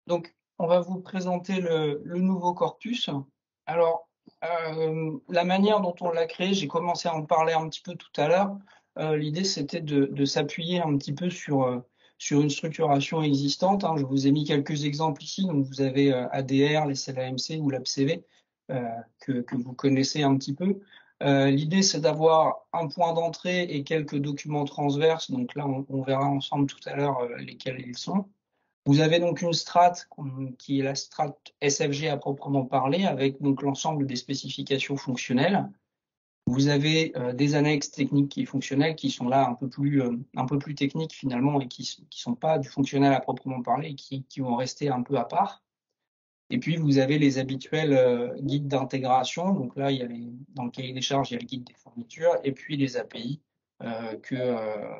Donc, on va vous présenter le nouveau corpus. Alors, la manière dont on l'a créé, j'ai commencé à en parler un petit peu tout à l'heure. L'idée, c'était de s'appuyer un petit peu sur une structuration existante, hein. Je vous ai mis quelques exemples ici. Donc, vous avez ADR, les CLAMC ou l'APCV, que vous connaissez un petit peu. L'idée, c'est d'avoir un point d'entrée et quelques documents transverses. Donc là, on verra ensemble tout à l'heure lesquels ils sont. Vous avez donc une strate qui est la strate SFG à proprement parler, avec donc l'ensemble des spécifications fonctionnelles. Vous avez des annexes techniques et fonctionnelles qui sont là un peu plus techniques finalement et qui sont pas du fonctionnel à proprement parler et qui vont rester un peu à part. Et puis vous avez les habituels guides d'intégration. Donc là, dans le cahier des charges, il y a le guide des fournitures et puis les API que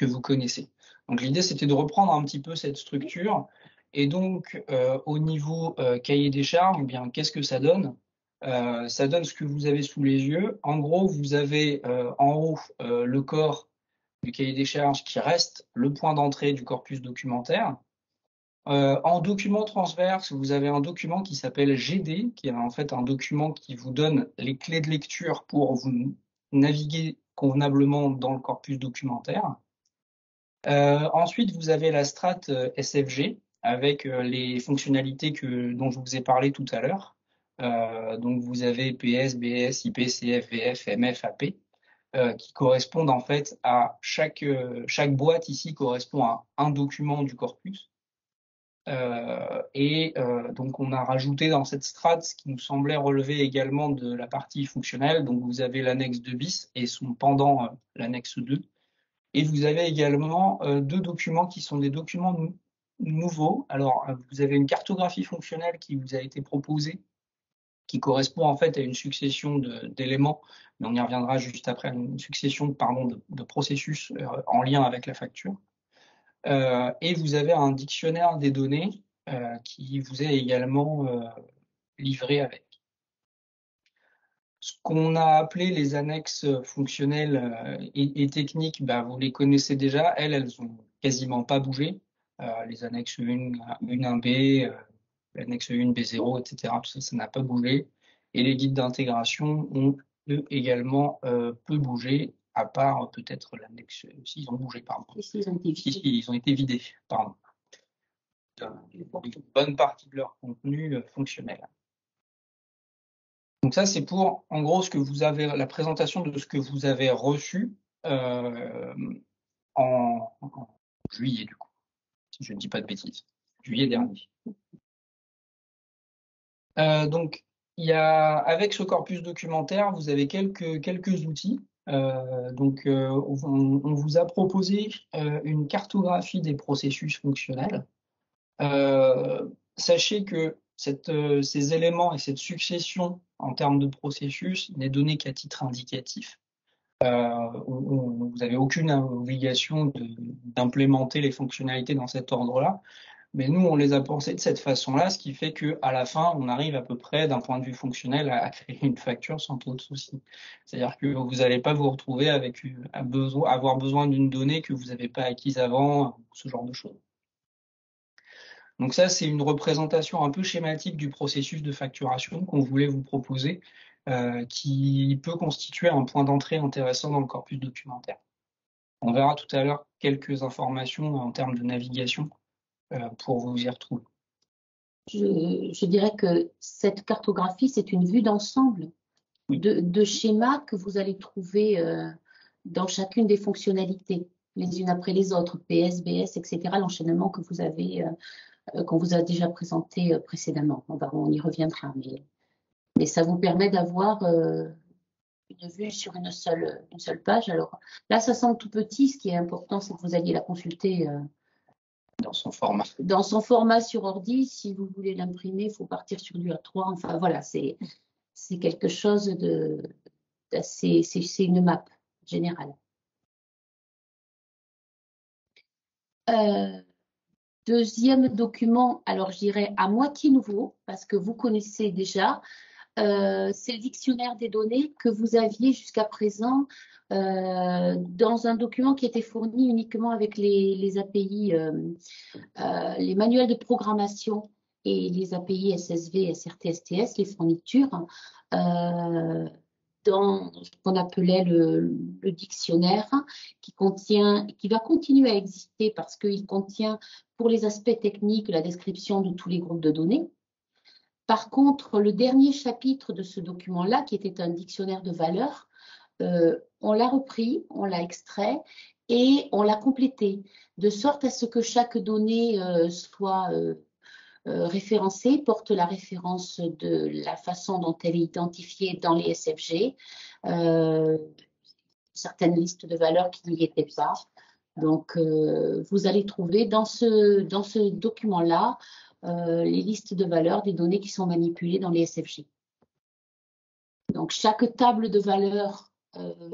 vous connaissez. Donc l'idée, c'était de reprendre un petit peu cette structure. Et donc, au niveau cahier des charges, eh bien, qu'est-ce que ça donne? Ça donne ce que vous avez sous les yeux. En gros, vous avez en haut le corps du cahier des charges qui reste le point d'entrée du corpus documentaire. En document transverse, vous avez un document qui s'appelle GD, qui est en fait un document qui vous donne les clés de lecture pour vous naviguer convenablement dans le corpus documentaire. Ensuite, vous avez la strate SFG avec les fonctionnalités dont je vous ai parlé tout à l'heure. Donc, vous avez PS, BS, IP, CF, VF, MF, AP, qui correspondent en fait à chaque boîte ici correspond à un document du corpus. Donc, on a rajouté dans cette strate ce qui nous semblait relever également de la partie fonctionnelle. Donc, vous avez l'annexe 2 bis et son pendant, l'annexe 2. Et vous avez également deux documents qui sont des documents nouveaux. Alors, vous avez une cartographie fonctionnelle qui vous a été proposée, qui correspond en fait à une succession d'éléments, mais on y reviendra juste après, une succession de processus en lien avec la facture. Et vous avez un dictionnaire des données qui vous est également livré avec. Ce qu'on a appelé les annexes fonctionnelles et techniques, bah, vous les connaissez déjà. Elles ont quasiment pas bougé. Les annexes 1B, l'annexe 1, B0, etc. Tout ça, ça n'a pas bougé. Et les guides d'intégration ont eux également peu bougé, à part peut-être l'annexe. Si, ils ont bougé, pardon. Si, ils ont été vidés, pardon. Une bonne partie de leur contenu fonctionnel. Donc ça, c'est pour, en gros, la présentation de ce que vous avez reçu en juillet, du coup, si je ne dis pas de bêtises, juillet dernier. Donc, avec ce corpus documentaire, vous avez quelques outils. On vous a proposé une cartographie des processus fonctionnels. Sachez que ces éléments et cette succession en termes de processus n'est donnée qu'à titre indicatif. Vous n'avez aucune obligation d'implémenter les fonctionnalités dans cet ordre-là, mais nous, on les a pensées de cette façon-là, ce qui fait qu'à la fin, on arrive à peu près, d'un point de vue fonctionnel, à créer une facture sans trop de soucis. C'est-à-dire que vous n'allez pas vous retrouver avec avoir besoin d'une donnée que vous n'avez pas acquise avant, ce genre de choses. Donc ça, c'est une représentation un peu schématique du processus de facturation qu'on voulait vous proposer, qui peut constituer un point d'entrée intéressant dans le corpus documentaire. On verra tout à l'heure quelques informations en termes de navigation pour vous y retrouver. Je dirais que cette cartographie, c'est une vue d'ensemble de schémas que vous allez trouver dans chacune des fonctionnalités, les unes après les autres, PS, BS, etc., l'enchaînement que vous avez qu'on vous a déjà présenté précédemment. On y reviendra, mais ça vous permet d'avoir une vue sur une seule page. Alors là, ça semble tout petit. Ce qui est important, c'est que vous alliez la consulter dans son format. Dans son format sur ordi. Si vous voulez l'imprimer, il faut partir sur du A3. Enfin voilà, c'est quelque chose d'assez. C'est une map générale. Deuxième document, alors je dirais à moitié nouveau, parce que vous connaissez déjà. c'est le dictionnaire des données que vous aviez jusqu'à présent dans un document qui était fourni uniquement avec les API, les manuels de programmation et les API SSV, SRT, STS, les fournitures, dans ce qu'on appelait le dictionnaire, qui va continuer à exister parce qu'il contient, pour les aspects techniques, la description de tous les groupes de données. Par contre, le dernier chapitre de ce document-là, qui était un dictionnaire de valeurs, on l'a repris, on l'a extrait et on l'a complété, de sorte à ce que chaque donnée soit référencée, porte la référence de la façon dont elle est identifiée dans les SFG, certaines listes de valeurs qui n'y étaient pas. Donc, vous allez trouver dans ce document-là les listes de valeurs des données qui sont manipulées dans les SFG. Donc, chaque table de valeurs,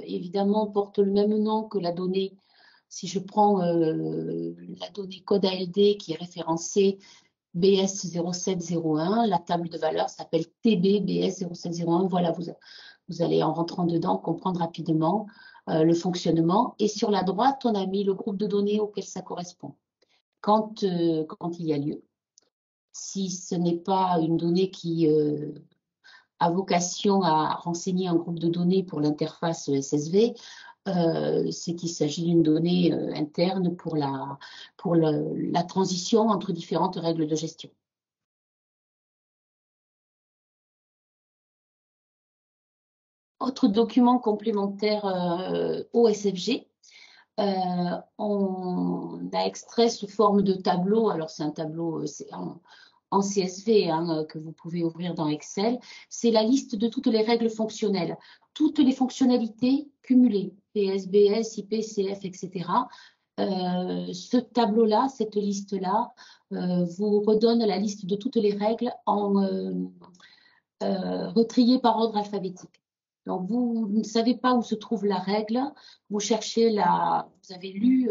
évidemment, porte le même nom que la donnée. Si je prends la donnée code ALD qui est référencée BS0701, la table de valeurs s'appelle TB BS0701. Voilà, vous allez, en rentrant dedans, comprendre rapidement le fonctionnement. Et sur la droite, on a mis le groupe de données auquel ça correspond, quand il y a lieu. Si ce n'est pas une donnée qui a vocation à renseigner un groupe de données pour l'interface SSV, c'est qu'il s'agit d'une donnée interne pour la transition entre différentes règles de gestion. Autre document complémentaire au SFG, on a extrait sous forme de tableau. Alors c'est un tableau en CSV que vous pouvez ouvrir dans Excel. C'est la liste de toutes les règles fonctionnelles, toutes les fonctionnalités cumulées, PS, BS, IP, CF, etc. Ce tableau-là, cette liste-là, vous redonne la liste de toutes les règles retriées par ordre alphabétique. Donc, vous ne savez pas où se trouve la règle, vous cherchez vous avez lu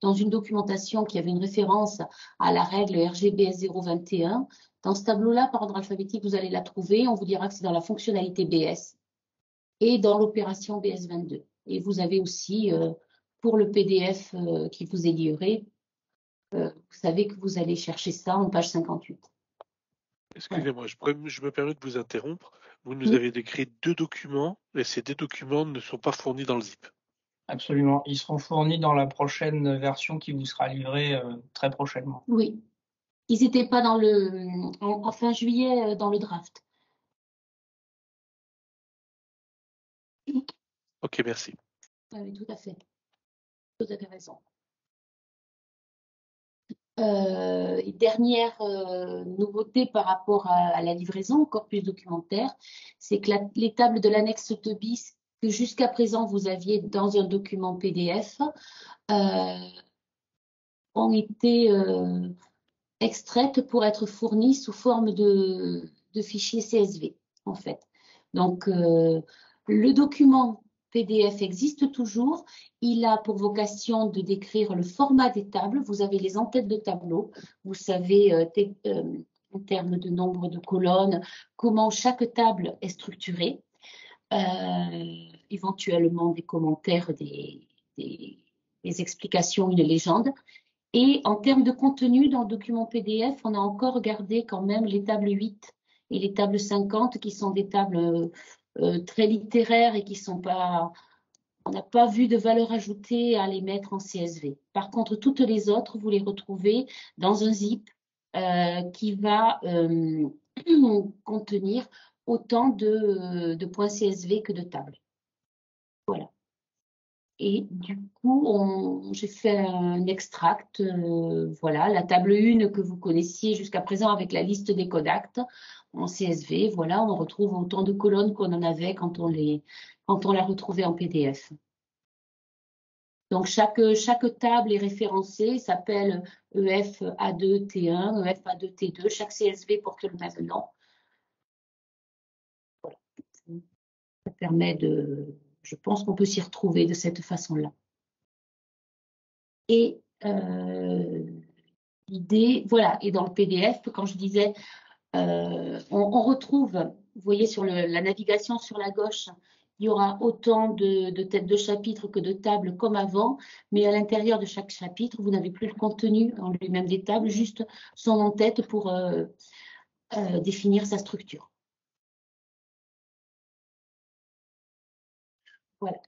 dans une documentation qui avait une référence à la règle RGBS 021. Dans ce tableau-là, par ordre alphabétique, vous allez la trouver. On vous dira que c'est dans la fonctionnalité BS et dans l'opération BS22. Et vous avez aussi, pour le PDF qui vous est livré, vous savez que vous allez chercher ça en page 58. Excusez-moi, je me permets de vous interrompre. Vous nous avez décrit 2 documents et ces 2 documents ne sont pas fournis dans le zip. Absolument. Ils seront fournis dans la prochaine version qui vous sera livrée très prochainement. Oui. Ils n'étaient pas en fin juillet dans le draft. Ok, merci. Oui, tout à fait. Vous avez raison. Dernière nouveauté par rapport à la livraison au corpus documentaire, c'est que les tables de l'annexe 2 bis que jusqu'à présent vous aviez dans un document PDF ont été extraites pour être fournies sous forme de fichiers CSV, en fait. Donc, le document PDF existe toujours. Il a pour vocation de décrire le format des tables. Vous avez les en-têtes de tableau. Vous savez, en termes de nombre de colonnes, comment chaque table est structurée. Éventuellement des commentaires, des explications, une légende. Et en termes de contenu, dans le document PDF, on a encore gardé quand même les tables 8 et les tables 50, qui sont des tables très littéraires et qui sont pas... On n'a pas vu de valeur ajoutée à les mettre en CSV. Par contre, toutes les autres, vous les retrouvez dans un zip qui va contenir autant de points CSV que de tables. Voilà. Et du coup, j'ai fait un extract, voilà, la table 1 que vous connaissiez jusqu'à présent avec la liste des codactes en CSV. Voilà, on retrouve autant de colonnes qu'on en avait quand on l'a retrouvée en PDF. Donc, chaque table est référencée, s'appelle EF A2 T1, EF A2 T2. Chaque CSV porte le même nom. Voilà. Ça permet je pense qu'on peut s'y retrouver de cette façon-là. Et l'idée, voilà, et dans le PDF, quand je disais On retrouve, vous voyez sur la navigation sur la gauche, il y aura autant de têtes de chapitre que de tables comme avant, mais à l'intérieur de chaque chapitre, vous n'avez plus le contenu en lui-même des tables, juste son en-tête pour définir sa structure. Voilà.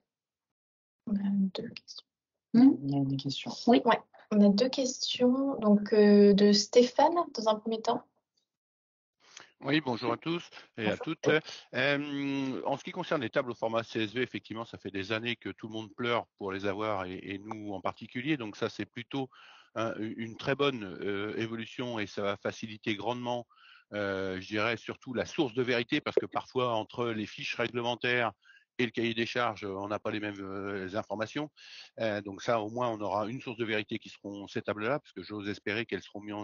On a deux questions. Il y a des questions. Oui. Ouais, on a deux questions. Donc, de Stéphane, dans un premier temps. Oui, bonjour à tous et à toutes. En ce qui concerne les tables au format CSV, effectivement, ça fait des années que tout le monde pleure pour les avoir et nous en particulier. Donc ça, c'est plutôt une très bonne évolution et ça va faciliter grandement, je dirais, surtout la source de vérité parce que parfois, entre les fiches réglementaires et le cahier des charges, on n'a pas les mêmes informations. Donc ça, au moins, on aura une source de vérité qui seront ces tables-là, parce que j'ose espérer qu'elles seront mises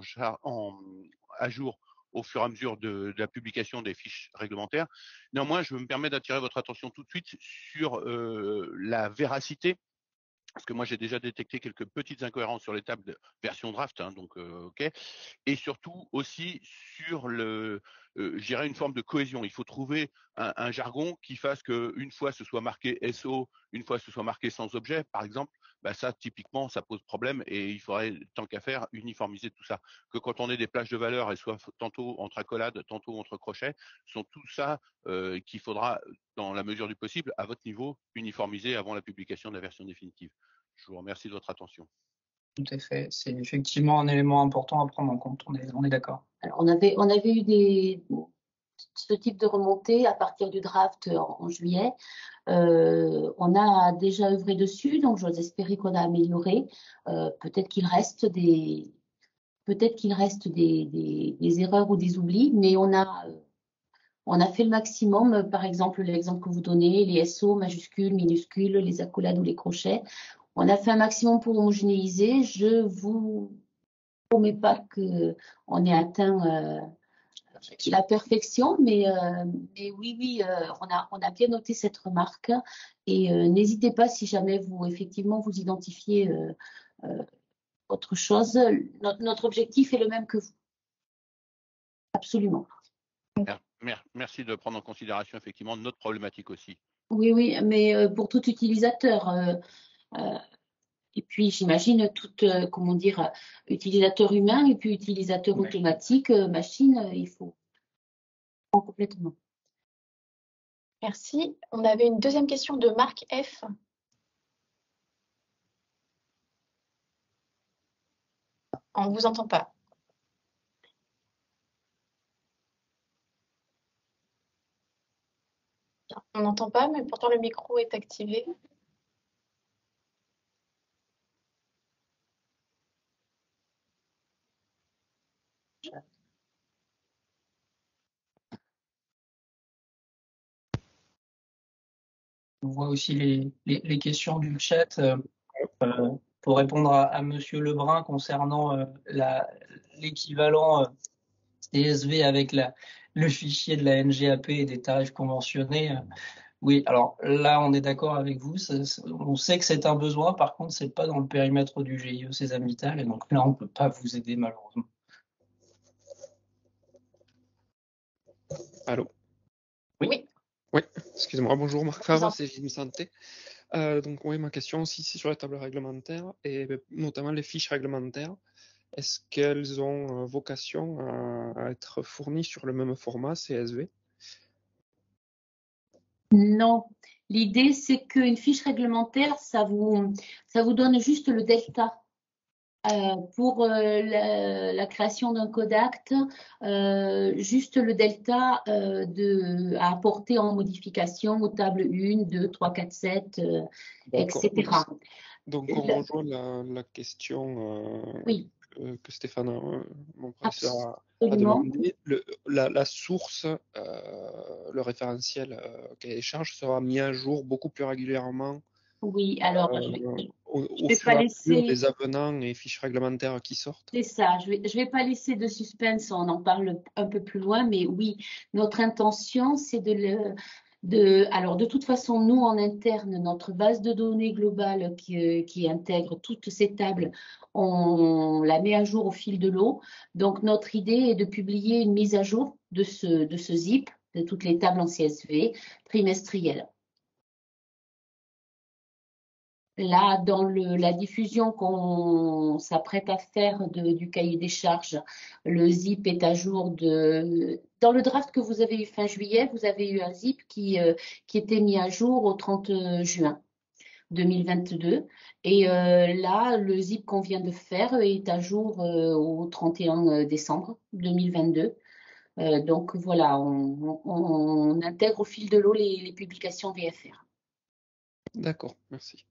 à jour au fur et à mesure de la publication des fiches réglementaires. Néanmoins, je me permets d'attirer votre attention tout de suite sur la véracité, parce que moi j'ai déjà détecté quelques petites incohérences sur les tables de version draft, hein, donc ok, et surtout aussi sur je dirais une forme de cohésion. Il faut trouver un jargon qui fasse qu'une fois ce soit marqué SO, une fois ce soit marqué sans objet, par exemple. Bah ça, typiquement, ça pose problème et il faudrait, tant qu'à faire, uniformiser tout ça. Que quand on ait des plages de valeurs, elles soient tantôt entre accolades, tantôt entre crochets, sont tout ça qu'il faudra, dans la mesure du possible, à votre niveau, uniformiser avant la publication de la version définitive. Je vous remercie de votre attention. Tout à fait. C'est effectivement un élément important à prendre en compte. On est d'accord. Alors, on avait eu ce type de remontée à partir du draft en juillet. On a déjà œuvré dessus, donc j'ose espérer qu'on a amélioré. Peut-être qu'il reste des erreurs ou des oublis, mais on a fait le maximum. Par exemple, l'exemple que vous donnez, les SO majuscules, minuscules, les accolades ou les crochets. On a fait un maximum pour homogénéiser. Je vous promets pas qu'on ait atteint la perfection, mais oui, on a bien noté cette remarque et n'hésitez pas si jamais effectivement vous identifiez autre chose. Notre objectif est le même que vous. Absolument. Merci de prendre en considération effectivement notre problématique aussi. Oui, mais pour tout utilisateur. Et puis, j'imagine tout, utilisateur humain et puis utilisateur automatique, machine, il faut complètement. Merci. On avait une deuxième question de Marc F. On ne vous entend pas. On n'entend pas, mais pourtant le micro est activé. On voit aussi les questions du chat pour répondre à Monsieur Lebrun concernant l'équivalent CSV avec le fichier de la NGAP et des tarifs conventionnés. Oui, alors là, on est d'accord avec vous. On sait que c'est un besoin. Par contre, c'est pas dans le périmètre du GIE Sésame Vital. Et donc là, on peut pas vous aider, malheureusement. Allô? Oui. Oui, excusez-moi. Bonjour, Marc Favre, c'est Jim Santé. Donc oui, ma question aussi, c'est sur les tables réglementaires et notamment les fiches réglementaires. Est-ce qu'elles ont vocation à être fournies sur le même format CSV? Non. L'idée, c'est qu'une fiche réglementaire, ça vous donne juste le delta. Pour la création d'un code acte, juste le delta à apporter en modification aux tables 1, 2, 3, 4, 7, etc. Donc on rejoint la question oui. que Stéphane, mon professeur, a demandé. La source, le référentiel cahier des charges sera mis à jour beaucoup plus régulièrement. Oui, alors au fur et à mesure des avenants et fiches réglementaires qui sortent. C'est ça, je vais pas laisser de suspense, on en parle un peu plus loin, mais oui, notre intention, c'est Alors, de toute façon, nous, en interne, notre base de données globale qui intègre toutes ces tables, on la met à jour au fil de l'eau. Donc, notre idée est de publier une mise à jour de ce zip, de toutes les tables en CSV, trimestrielle. Là, dans la diffusion qu'on s'apprête à faire du cahier des charges, le zip est à jour Dans le draft que vous avez eu fin juillet, vous avez eu un zip qui était mis à jour au 30 juin 2022. Et là, le zip qu'on vient de faire est à jour au 31 décembre 2022. Donc voilà, on intègre au fil de l'eau les publications VFR. D'accord, merci.